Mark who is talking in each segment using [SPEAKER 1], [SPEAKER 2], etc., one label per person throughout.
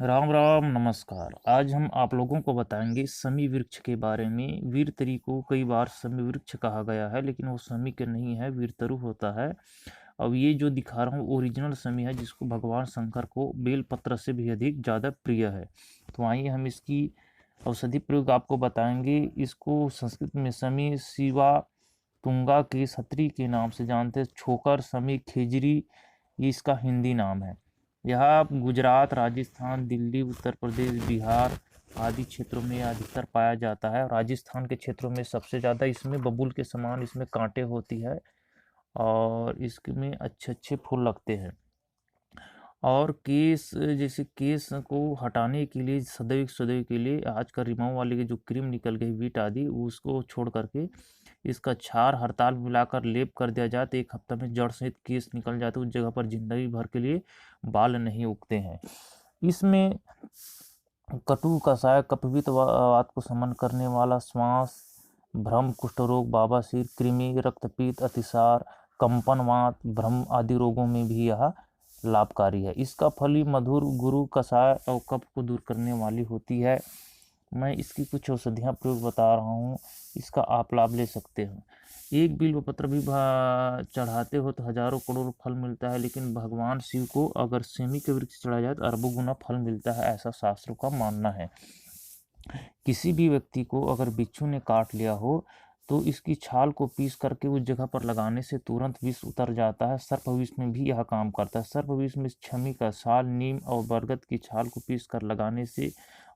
[SPEAKER 1] राम राम नमस्कार। आज हम आप लोगों को बताएंगे समी वृक्ष के बारे में। वीरतरी को कई बार समी वृक्ष कहा गया है, लेकिन वो समी के नहीं है, वीरतरु होता है। अब ये जो दिखा रहा हूँ ओरिजिनल समी है, जिसको भगवान शंकर को बेलपत्र से भी अधिक ज़्यादा प्रिय है। तो आइए हम इसकी औषधि प्रयोग आपको बताएंगे। इसको संस्कृत में समी शिवा तुंगा के छतरी के नाम से जानते हैं। छोकर समी खेजरी ये इसका हिंदी नाम है। यह गुजरात, राजस्थान, दिल्ली, उत्तर प्रदेश, बिहार आदि क्षेत्रों में अधिकतर पाया जाता है। राजस्थान के क्षेत्रों में सबसे ज़्यादा इसमें बबूल के समान इसमें कांटे होती है और इसमें अच्छे अच्छे फूल लगते हैं। और केस, जैसे केस को हटाने के लिए सदैव सदैव के लिए आज का रिमाऊ वाले के जो क्रीम निकल गई वीट आदि, उसको छोड़ करके इसका क्षार हड़ताल मिलाकर लेप कर दिया जाए तो 1 हफ्ता में जड़ सहित केस निकल जाते, उस जगह पर जिंदगी भर के लिए बाल नहीं उगते हैं। इसमें कटु कषाय, कफपित्त वात को शमन करने वाला, श्वास भ्रम, कुष्ठ रोग, बवासीर, कृमि, रक्तपीत, अतिसार, कंपनवात, भ्रम आदि रोगों में भी यह लाभकारी है। इसका फली मधुर, गुरु कषाय और कफ को दूर करने वाली होती है। मैं इसकी कुछ औषधियाँ प्रयोग बता रहा हूँ, इसका आप लाभ ले सकते हो। एक बिल्वपत्र भी चढ़ाते हो तो हजारों करोड़ फल मिलता है, लेकिन भगवान शिव को अगर सेमी के वृक्ष चढ़ाया जाए तो अरबों गुना फल मिलता है, ऐसा शास्त्रों का मानना है। किसी भी व्यक्ति को अगर बिच्छू ने काट लिया हो तो इसकी छाल को पीस करके उस जगह पर लगाने से तुरंत विष उतर जाता है। सर्प विष में भी यह काम करता है। सर्प विष में छमी का साल, नीम और बरगद की छाल को पीस कर लगाने से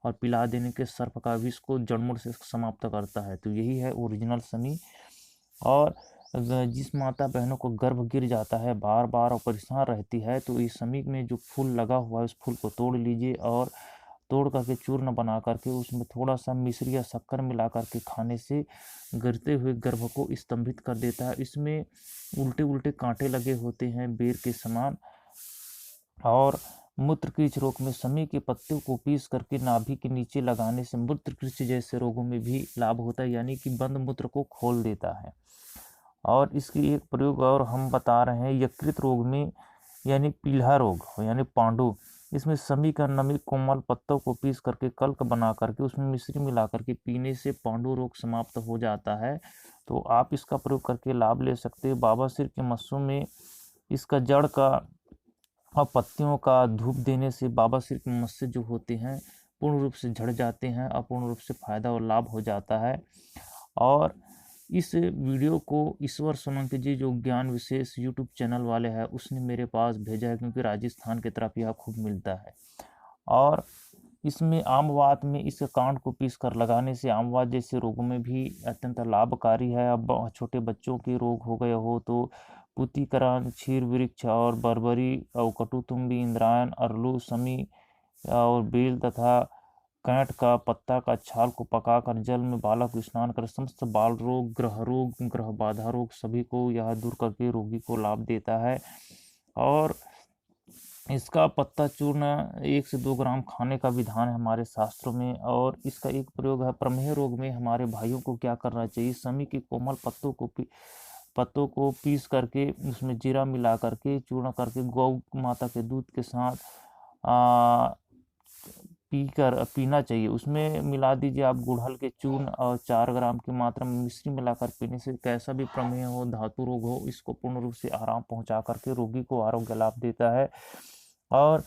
[SPEAKER 1] और पिला देने के सर्प का विष को जड़मूल से समाप्त करता है। तो यही है ओरिजिनल समी। और जिस माता बहनों को गर्भ गिर जाता है बार बार और परेशान रहती है, तो इस समी में जो फूल लगा हुआ है उस फूल को तोड़ लीजिए और तोड़ करके चूर्ण बना करके उसमें थोड़ा सा मिश्री या शक्कर मिला करके खाने से गिरते हुए गर्भ को स्तंभित कर देता है। इसमें उल्टे उल्टे कांटे लगे होते हैं बेर के समान। और मूत्रकृच रोग में समी के पत्तों को पीस करके नाभि के नीचे लगाने से मूत्रकृच जैसे रोगों में भी लाभ होता है, यानी कि बंद मूत्र को खोल देता है। और इसकी एक प्रयोग और हम बता रहे हैं यकृत रोग में, यानी पीला रोग यानी पांडु। इसमें समी का नमी कोमल पत्तों को पीस करके कल्क बना करके उसमें मिश्री मिला करके पीने से पांडु रोग समाप्त हो जाता है। तो आप इसका प्रयोग करके लाभ ले सकते हैं। बवासीर के मस्सों में इसका जड़ का और पत्तियों का धूप देने से बवासीर के मस्से जो होते हैं पूर्ण रूप से झड़ जाते हैं, अपूर्ण रूप से फायदा और लाभ हो जाता है। और इस वीडियो को ईश्वर सोलंकी जी जो ज्ञान विशेष यूट्यूब चैनल वाले हैं उसने मेरे पास भेजा है, क्योंकि राजस्थान की तरफ यह खूब मिलता है। और इसमें आमवात में इस कांड को पीस कर लगाने से आमवात जैसे रोगों में भी अत्यंत लाभकारी है। अब छोटे बच्चों के रोग हो गए हो तो पुतीकरण, क्षीर वृक्ष और बरबरी और कटुतुम्बी, इंद्रायण, अरलू, समी और बेल तथा कैंट का पत्ता का छाल को पकाकर जल में बालक को स्नान कर समस्त बाल रोग, ग्रह बाधा रोग सभी को यह दूर करके रोगी को लाभ देता है। और इसका पत्ता चूर्ण 1 से 2 ग्राम खाने का विधान है हमारे शास्त्रों में। और इसका एक प्रयोग है प्रमेह रोग में। हमारे भाइयों को क्या करना चाहिए, समी के कोमल पत्तों को पीस करके उसमें जीरा मिला करके चूर्ण करके गौ माता के दूध के साथ पीना चाहिए। उसमें मिला दीजिए आप गुड़हल के चूर्ण और 4 ग्राम की मात्रा में मिश्री मिलाकर पीने से कैसा भी प्रमेह हो, धातु रोग हो, इसको पूर्ण रूप से आराम पहुंचा करके रोगी को आरोग्य लाभ देता है। और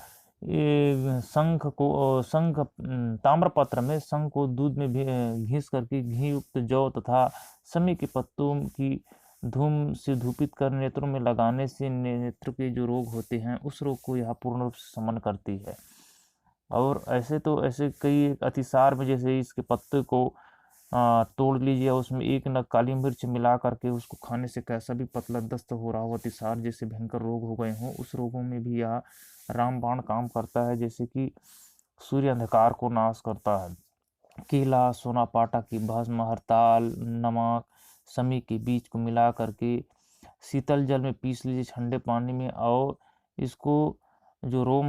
[SPEAKER 1] शंख ताम्रपत्र में शंख को दूध में भी घिस करके घी युक्त जौ तथा समी के पत्तों की धूम से धूपित कर नेत्रों में लगाने से नेत्र के जो रोग होते हैं उस रोग को यह पूर्ण रूप से शमन करती है। और ऐसे कई अतिसार में जैसे इसके पत्ते को तोड़ लीजिए, उसमें 1 नग काली मिर्च मिला करके उसको खाने से कैसा भी पतला दस्त हो रहा हो, अतिसार जैसे भयंकर रोग हो गए हों, उस रोगों में भी यह रामबाण काम करता है। जैसे कि सूर्य अंधकार को नाश करता है। केला, सोनापाटा की भस्म, हरताल, नमक, समी के बीज को मिला करके शीतल जल में पीस लीजिए ठंडे पानी में, और इसको जो रोम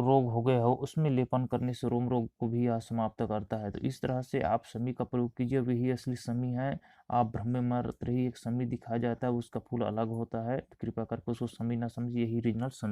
[SPEAKER 1] रोग हो गया हो उसमें लेपन करने से रोम रोग को भी यह समाप्त करता है। तो इस तरह से आप समी का प्रयोग कीजिए, वही असली समी है। आप भ्रम में मत रहिए। एक समी दिखाया जाता है उसका फूल अलग होता है, तो कृपया करके उसको समी ना समझिए, यही रीजनल समी।